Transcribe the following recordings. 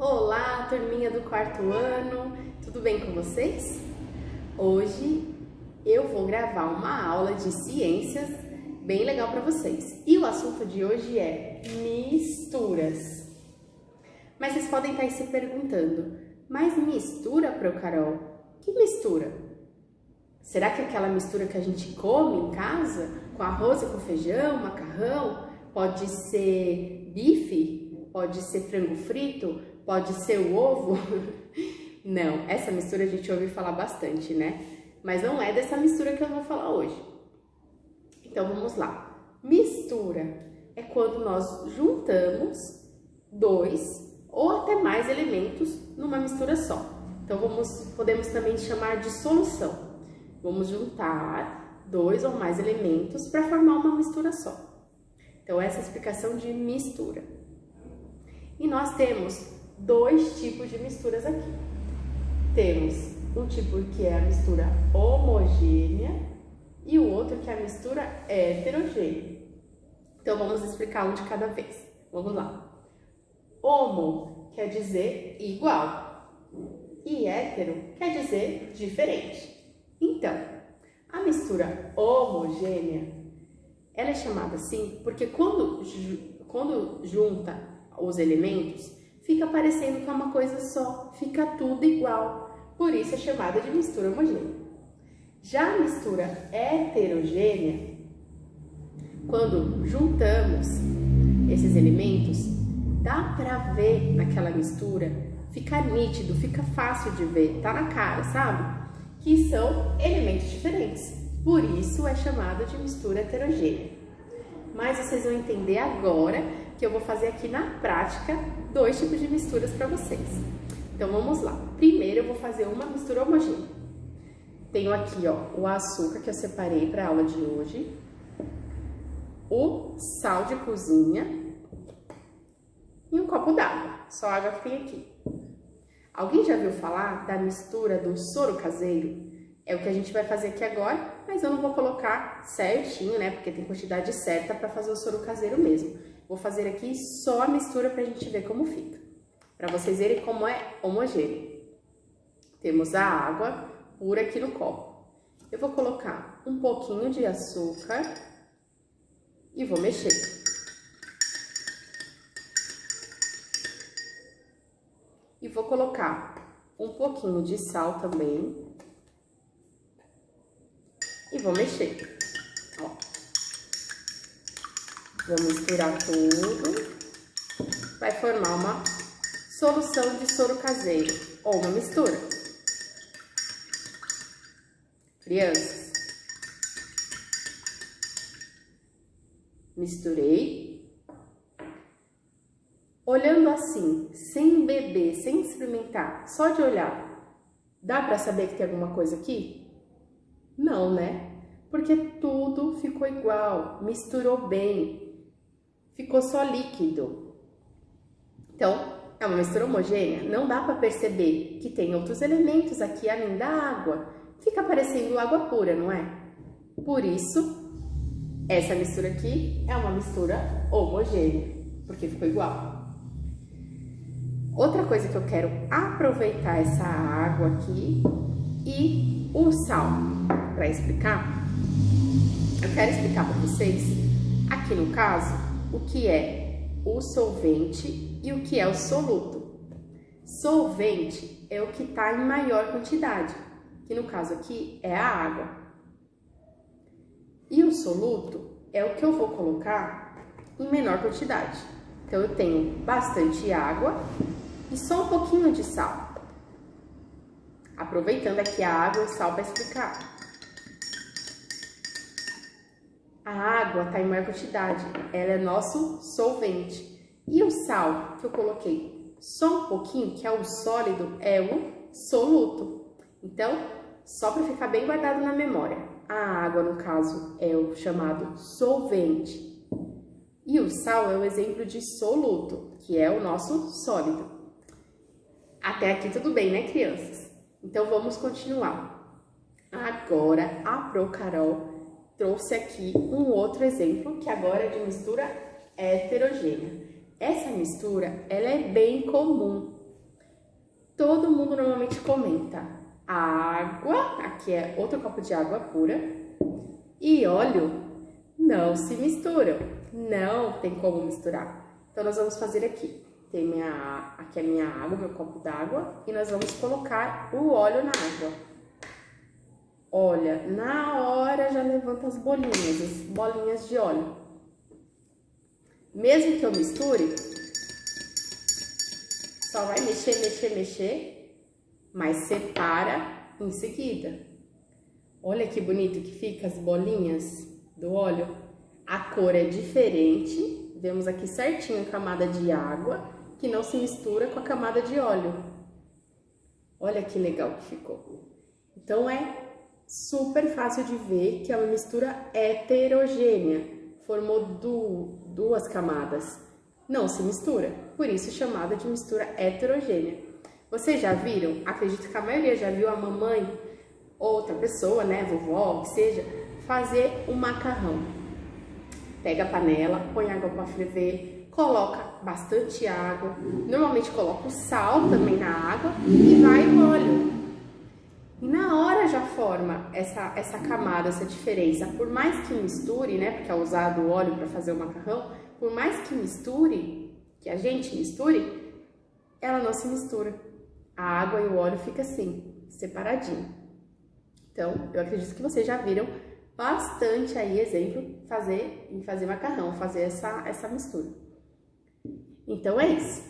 Olá, turminha do quarto ano, tudo bem com vocês? Hoje eu vou gravar uma aula de ciências bem legal para vocês. E o assunto de hoje é misturas. Mas vocês podem estar se perguntando, mas mistura, Carol? Que mistura? Será que é aquela mistura que a gente come em casa, com arroz e com feijão, macarrão? Pode ser bife? Pode ser frango frito? Pode ser o ovo? Não, essa mistura a gente ouve falar bastante, né? Mas não é dessa mistura que eu vou falar hoje. Então vamos lá. Mistura é quando nós juntamos dois ou até mais elementos numa mistura só. Então podemos também chamar de solução. Vamos juntar dois ou mais elementos para formar uma mistura só. Então essa é a explicação de mistura. E nós temos dois tipos de misturas aqui. Temos um tipo que é a mistura homogênea e o outro que é a mistura heterogênea. Então vamos explicar um de cada vez. Vamos lá. Homo quer dizer igual e hétero quer dizer diferente. Então, a mistura homogênea, ela é chamada assim porque quando junta os elementos, fica parecendo que é uma coisa só, fica tudo igual. Por isso é chamada de mistura homogênea. Já a mistura heterogênea, quando juntamos esses elementos, dá pra ver naquela mistura, fica nítido, fica fácil de ver, tá na cara, sabe? Que são elementos diferentes. Por isso é chamada de mistura heterogênea. Mas vocês vão entender agora que eu vou fazer aqui na prática dois tipos de misturas para vocês. Então vamos lá. Primeiro eu vou fazer uma mistura homogênea. Tenho aqui, ó, o açúcar que eu separei para a aula de hoje, o sal de cozinha e um copo d'água. Só a água que tem aqui. Alguém já ouviu falar da mistura do soro caseiro? É o que a gente vai fazer aqui agora, mas eu não vou colocar certinho, né? Porque tem quantidade certa para fazer o soro caseiro mesmo. Vou fazer aqui só a mistura para a gente ver como fica. Para vocês verem como é homogêneo. Temos a água pura aqui no copo. Eu vou colocar um pouquinho de açúcar e vou mexer. E vou colocar um pouquinho de sal também. E vou mexer. Ó. Vou misturar tudo. Vai formar uma solução de soro caseiro ou uma mistura. Crianças, misturei. Olhando assim, sem beber, sem experimentar, só de olhar, dá pra saber que tem alguma coisa aqui? Não, né? Porque tudo ficou igual, misturou bem, ficou só líquido. Então, é uma mistura homogênea, não dá para perceber que tem outros elementos aqui além da água. Fica parecendo água pura, não é? Por isso, essa mistura aqui é uma mistura homogênea, porque ficou igual. Outra coisa que eu quero aproveitar essa água aqui e o sal para explicar. Eu quero explicar para vocês, aqui no caso, o que é o solvente e o que é o soluto. Solvente é o que está em maior quantidade, que no caso aqui é a água. E o soluto é o que eu vou colocar em menor quantidade. Então eu tenho bastante água e só um pouquinho de sal. Aproveitando aqui a água e o sal para explicar. A água está em maior quantidade, ela é nosso solvente. E o sal que eu coloquei só um pouquinho, que é o sólido, é o soluto. Então, só para ficar bem guardado na memória, a água, no caso, é o chamado solvente. E o sal é o exemplo de soluto, que é o nosso sólido. Até aqui tudo bem, né, crianças? Então, vamos continuar. Agora, a Carol trouxe aqui um outro exemplo, que agora é de mistura heterogênea. Essa mistura, ela é bem comum. todo mundo normalmente comenta: água, aqui é outro copo de água pura, e óleo não se misturam, não tem como misturar. Então nós vamos fazer aqui. Aqui é minha água, meu copo d'água, e nós vamos colocar o óleo na água. Olha, na hora já levanta as bolinhas de óleo. Mesmo que eu misture, só vai mexer, mas separa em seguida. Olha que bonito que fica as bolinhas do óleo. A cor é diferente, vemos aqui certinho a camada de água, que não se mistura com a camada de óleo. Olha que legal que ficou. Então é super fácil de ver que é uma mistura heterogênea. Formou duas camadas. Não se mistura, por isso chamada de mistura heterogênea. Vocês já viram? Acredito que a maioria já viu a mamãe, outra pessoa, né, vovó, que seja, fazer um macarrão. Pega a panela, põe água para ferver, coloca bastante água, normalmente coloca o sal também na água e vai o óleo. E na hora já forma essa camada, essa diferença. Por mais que misture, né, porque é usado o óleo para fazer o macarrão, por mais que misture, que a gente misture, ela não se mistura. A água e o óleo fica assim, separadinho. Então, eu acredito que vocês já viram bastante aí exemplo em fazer macarrão, fazer essa mistura. Então é isso.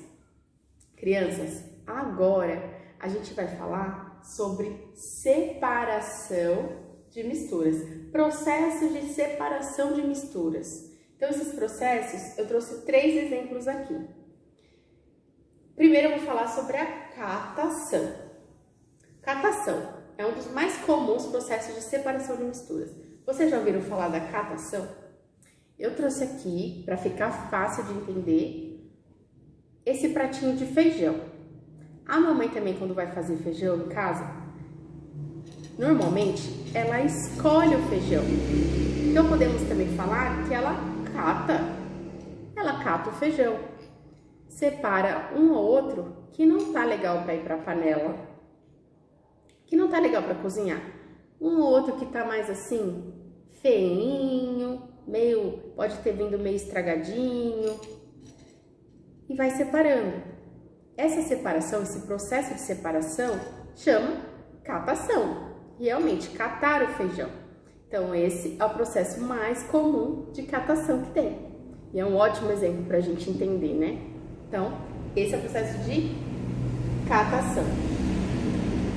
Crianças, agora a gente vai falar sobre separação de misturas. Processos de separação de misturas. Então esses processos, eu trouxe 3 exemplos aqui. Primeiro eu vou falar sobre a catação. Catação é um dos mais comuns processos de separação de misturas. Vocês já ouviram falar da catação? Eu trouxe aqui, para ficar fácil de entender, esse pratinho de feijão. A mamãe também, quando vai fazer feijão em casa, normalmente ela escolhe o feijão. Então podemos também falar que ela cata o feijão. Separa um ou outro que não tá legal para ir para a panela, que não tá legal para cozinhar. Um ou outro que tá mais assim, feinho, pode ter vindo meio estragadinho, e vai separando. Essa separação, esse processo de separação, chama catação. Realmente, catar o feijão. Então, esse é o processo mais comum de catação que tem. E é um ótimo exemplo para a gente entender, né? Então, esse é o processo de catação.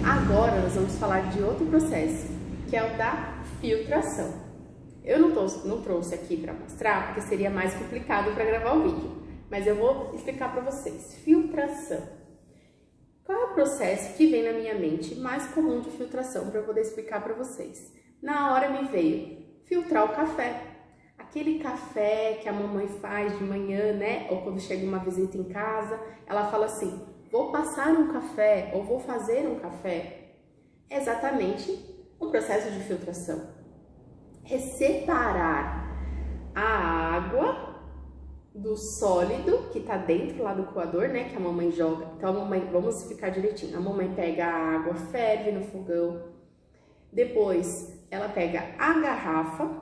Agora, nós vamos falar de outro processo, que é o da filtração. Eu não trouxe aqui para mostrar, porque seria mais complicado para gravar o vídeo. Mas eu vou explicar para vocês. Filtração. Qual é o processo que vem na minha mente mais comum de filtração para eu poder explicar para vocês? Na hora me veio filtrar o café. Aquele café que a mamãe faz de manhã, né? Ou quando chega uma visita em casa, ela fala assim: vou passar um café ou vou fazer um café. É exatamente um processo de filtração. É separar a água do sólido que tá dentro lá do coador, né, que a mamãe joga. Então a mamãe, vamos ficar direitinho, a mamãe pega a água, ferve no fogão, depois ela pega a garrafa,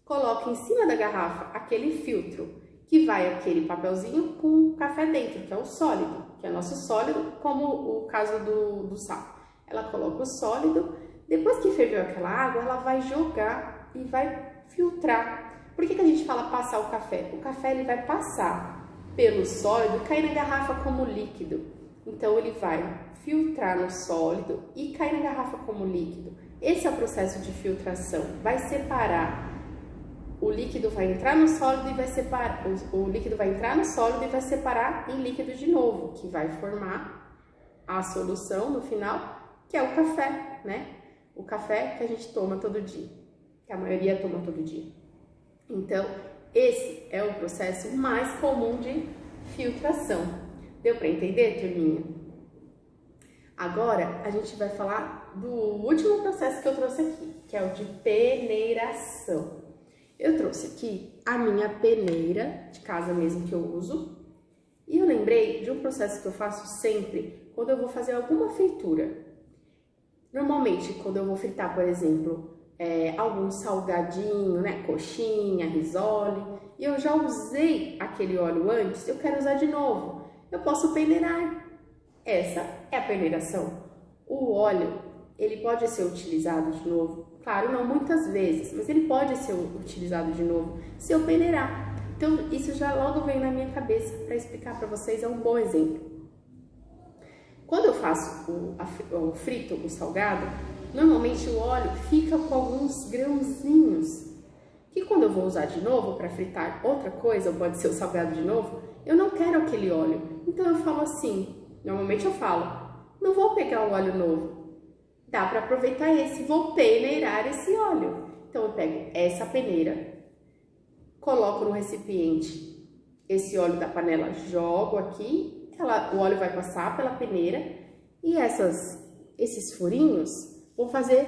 coloca em cima da garrafa aquele filtro, que vai aquele papelzinho com o café dentro, que é o sólido, que é nosso sólido, como o caso do sal. Ela coloca o sólido, depois que ferveu aquela água, ela vai jogar e vai filtrar. Por que a gente fala passar o café? O café ele vai passar pelo sólido e cair na garrafa como líquido. Então ele vai filtrar no sólido e cair na garrafa como líquido. Esse é o processo de filtração. Vai separar. O líquido vai entrar no sólido e vai separar. O líquido vai entrar no sólido e vai separar em líquido de novo, que vai formar a solução no final, que é o café, né? O café que a gente toma todo dia, que a maioria toma todo dia. Então, esse é o processo mais comum de filtração. Deu para entender, turminha? Agora, a gente vai falar do último processo que eu trouxe aqui, que é o de peneiração. Eu trouxe aqui a minha peneira, de casa mesmo que eu uso, e eu lembrei de um processo que eu faço sempre quando eu vou fazer alguma fritura. Normalmente, quando eu vou fritar, por exemplo, algum salgadinho, né, coxinha, risole, e eu já usei aquele óleo antes, eu quero usar de novo. Eu posso peneirar. Essa é a peneiração. O óleo, ele pode ser utilizado de novo. Claro, não muitas vezes, mas ele pode ser utilizado de novo se eu peneirar. Então, isso já logo veio na minha cabeça para explicar para vocês, é um bom exemplo. Quando eu faço o frito, o salgado, normalmente o óleo fica com alguns grãozinhos, que quando eu vou usar de novo para fritar outra coisa, ou pode ser o salgado de novo, eu não quero aquele óleo. Então eu falo assim, normalmente eu falo, não vou pegar o óleo novo, dá para aproveitar esse, vou peneirar esse óleo. Então eu pego essa peneira, coloco no recipiente esse óleo da panela, jogo aqui, o óleo vai passar pela peneira e esses furinhos vão fazer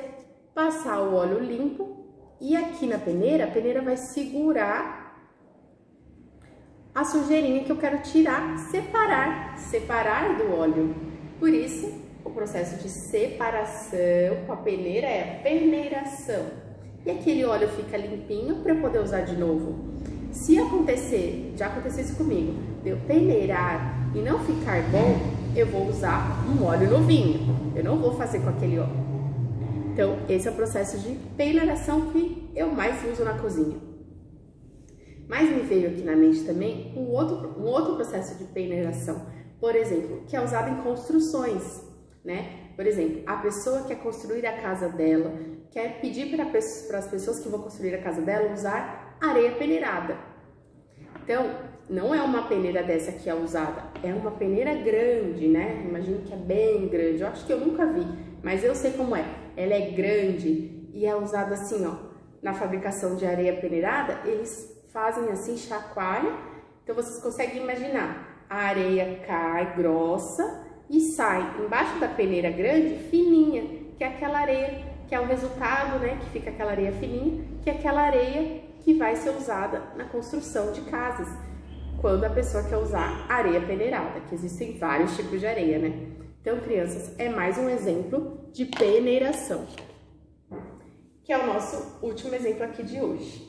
passar o óleo limpo e aqui na peneira, a peneira vai segurar a sujeirinha que eu quero tirar, separar do óleo. Por isso, o processo de separação com a peneira é a peneiração. E aquele óleo fica limpinho para eu poder usar de novo. Se acontecer, já aconteceu isso comigo, de eu peneirar e não ficar bom, eu vou usar um óleo novinho. Eu não vou fazer com aquele óleo. Então, esse é o processo de peneiração que eu mais uso na cozinha. Mas me veio aqui na mente também um outro processo de peneiração, por exemplo, que é usado em construções, né? Por exemplo, a pessoa quer construir a casa dela, quer pedir para as pessoas que vão construir a casa dela usar areia peneirada. Então, não é uma peneira dessa que é usada, é uma peneira grande, né? Imagino que é bem grande, eu acho que eu nunca vi, mas eu sei como é. Ela é grande e é usada assim, ó, na fabricação de areia peneirada, eles fazem assim, chacoalha, então vocês conseguem imaginar, a areia cai grossa e sai embaixo da peneira grande, fininha, que é aquela areia, que é o resultado, né, que fica aquela areia fininha, que é aquela areia que vai ser usada na construção de casas, quando a pessoa quer usar areia peneirada, que existem vários tipos de areia, né? Então, crianças, é mais um exemplo de peneiração, que é o nosso último exemplo aqui de hoje.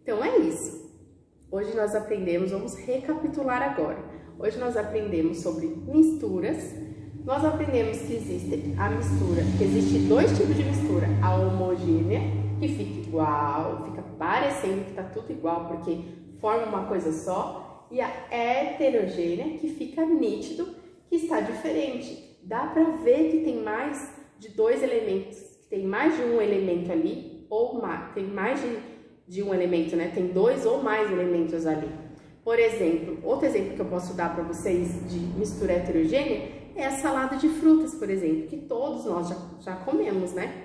Então, é isso. Hoje nós aprendemos, vamos recapitular agora. Hoje nós aprendemos sobre misturas. Nós aprendemos que existe a mistura, que existe dois tipos de mistura. A homogênea, que fica igual, fica parecendo que tá tudo igual, porque forma uma coisa só. E a heterogênea, que fica nítido, que está diferente. Dá pra ver que tem mais de dois elementos, que tem mais de um elemento ali, ou tem mais de um elemento, né? Tem dois ou mais elementos ali. Por exemplo, outro exemplo que eu posso dar para vocês de mistura heterogênea é a salada de frutas, por exemplo, que todos nós já comemos, né?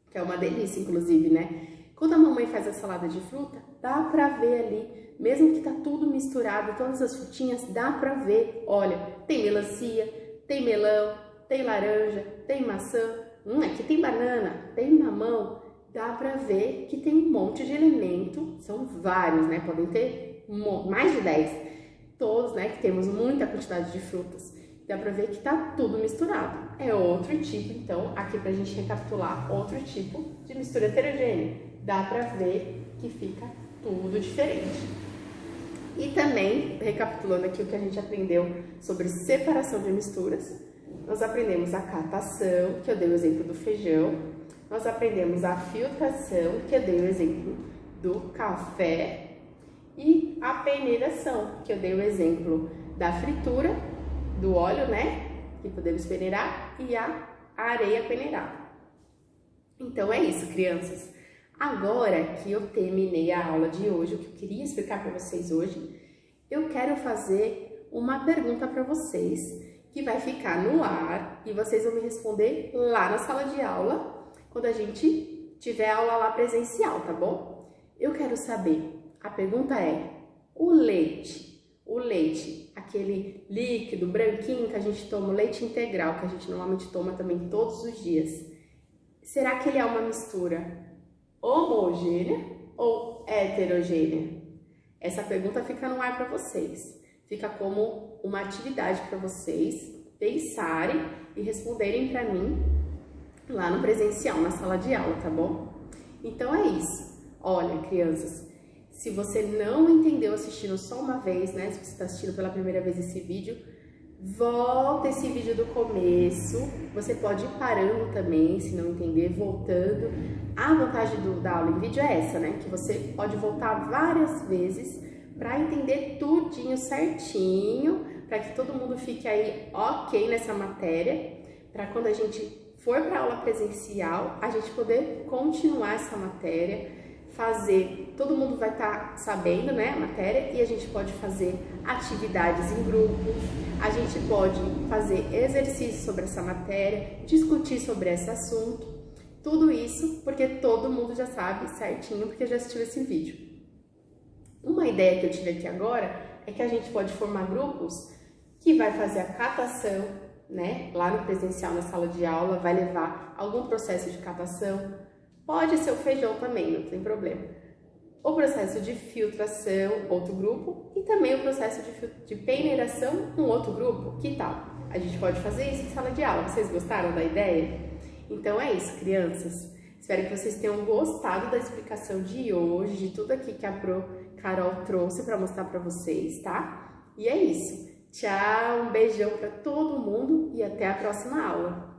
Que é uma delícia, inclusive, né? Quando a mamãe faz a salada de fruta, dá pra ver ali, mesmo que tá tudo misturado, todas as frutinhas, dá pra ver. Olha, tem melancia, tem melão, tem laranja, tem maçã, aqui tem banana, tem mamão. Dá pra ver que tem um monte de elemento, são vários, né? Podem ter mais de 10. Todos, né? Que temos muita quantidade de frutas. Dá pra ver que tá tudo misturado. É outro tipo, então, aqui pra gente recapitular, outro tipo de mistura heterogênea. Dá pra ver que fica tudo diferente. E também, recapitulando aqui o que a gente aprendeu sobre separação de misturas, nós aprendemos a catação, que eu dei o exemplo do feijão. Nós aprendemos a filtração, que eu dei o exemplo do café, e a peneiração, que eu dei o exemplo da fritura, do óleo, né, que podemos peneirar, e a areia peneirada. Então é isso, crianças. Agora que eu terminei a aula de hoje, o que eu queria explicar para vocês hoje, eu quero fazer uma pergunta para vocês, que vai ficar no ar, e vocês vão me responder lá na sala de aula, quando a gente tiver aula lá presencial, tá bom? Eu quero saber, a pergunta é, o leite, aquele líquido branquinho que a gente toma, o leite integral, que a gente normalmente toma também todos os dias, será que ele é uma mistura homogênea ou heterogênea? Essa pergunta fica no ar para vocês, fica como uma atividade para vocês. pensarem e responderem para mim lá no presencial, na sala de aula, tá bom? Então é isso. Olha, crianças, se você não entendeu assistindo só uma vez, né? Se você está assistindo pela primeira vez esse vídeo, volta esse vídeo do começo. Você pode ir parando também, se não entender, voltando. A vantagem da aula em vídeo é essa, né? Que você pode voltar várias vezes para entender tudinho certinho, para que todo mundo fique aí ok nessa matéria, para quando a gente for para aula presencial, a gente poder continuar essa matéria, fazer, todo mundo vai estar sabendo, né, a matéria, e a gente pode fazer atividades em grupo, a gente pode fazer exercícios sobre essa matéria, discutir sobre esse assunto, tudo isso porque todo mundo já sabe certinho, porque já assistiu esse vídeo. Uma ideia que eu tive aqui agora é que a gente pode formar grupos que vai fazer a catação, né, lá no presencial, na sala de aula, vai levar algum processo de catação, pode ser o feijão também, não tem problema. O processo de filtração, outro grupo, e também o processo de peneiração, um outro grupo, que tal? A gente pode fazer isso em sala de aula, vocês gostaram da ideia? Então é isso, crianças. Espero que vocês tenham gostado da explicação de hoje, de tudo aqui que a Pro Carol trouxe para mostrar para vocês, tá? E é isso. Tchau, um beijão para todo mundo e até a próxima aula.